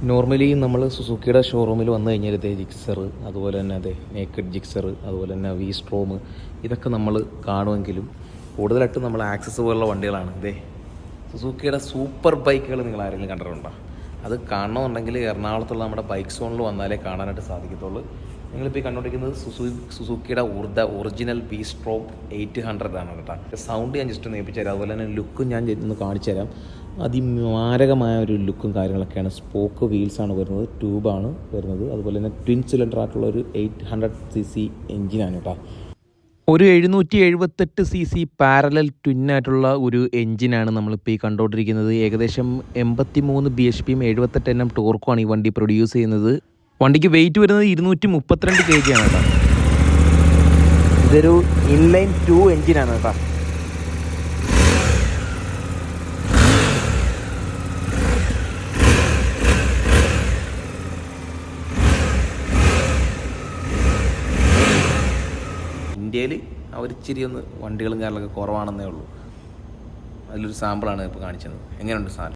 Normally നമ്മൾ സുസുക്കിയുടെ ഷോറൂമിൽ വന്നു കഴിഞ്ഞാൽ ഇതേ ജിക്സർ, അതുപോലെ തന്നെ അതെ നേക്കഡ് ജിക്സർ, അതുപോലെ തന്നെ വി സ്ട്രോം, ഇതൊക്കെ നമ്മൾ കാണുമെങ്കിലും കൂടുതലായിട്ടും നമ്മൾ ആക്സസ് പോലുള്ള വണ്ടികളാണ്. ഇതേ സുസുക്കിയുടെ സൂപ്പർ ബൈക്കുകൾ നിങ്ങൾ ആരെങ്കിലും കണ്ടിട്ടുണ്ടോ? അത് കാണണമെന്നുണ്ടെങ്കിൽ എറണാകുളത്തുള്ള നമ്മുടെ ബൈക്ക് സോണിൽ വന്നാലേ കാണാനായിട്ട് സാധിക്കത്തുള്ളൂ. നിങ്ങളിപ്പോൾ ഈ കണ്ടുകൊണ്ടിരിക്കുന്നത് സുസുക്കിയുടെ ഒറിജിനൽ വി സ്ട്രോം 800 ആണ് കേട്ടോ. സൗണ്ട് ഞാൻ ജസ്റ്റ് ഒന്ന് ഏൽപ്പിച്ചു തരാം, അതുപോലെ തന്നെ ലുക്കും ഞാൻ ഒന്ന് കാണിച്ചു തരാം. അതിമാരകമായ ഒരു ലുക്കും കാര്യങ്ങളൊക്കെയാണ്. സ്പോക്ക് വീൽസാണ് വരുന്നത്, ട്യൂബാണ് വരുന്നത്, അതുപോലെ തന്നെ ട്വിൻ സിലിണ്ടർ ആയിട്ടുള്ള ഒരു 800cc എഞ്ചിനാണ് കേട്ടോ. ഒരു 778cc പാരലൽ ട്വിന്നായിട്ടുള്ള ഒരു എഞ്ചിനാണ് നമ്മളിപ്പോൾ ഈ കണ്ടുകൊണ്ടിരിക്കുന്നത്. ഏകദേശം 83 bhp 78 Nm ടോർക്കുമാണ് ഈ വണ്ടി പ്രൊഡ്യൂസ് ചെയ്യുന്നത്. വണ്ടിക്ക് വെയിറ്റ് വരുന്നത് 232 kg ആണ് കേട്ടോ. ഇതൊരു ഇൻലൈൻ 2 എഞ്ചിനാണ് കേട്ടോ. ഇന്ത്യയിൽ അവരിച്ചിരി ഒന്ന് വണ്ടികളും കാര്യങ്ങളൊക്കെ കുറവാണെന്നേ ഉള്ളൂ. അതിലൊരു സാമ്പിളാണ് ഇപ്പോൾ കാണിച്ചത്. എങ്ങനെയുണ്ട് സാധനം?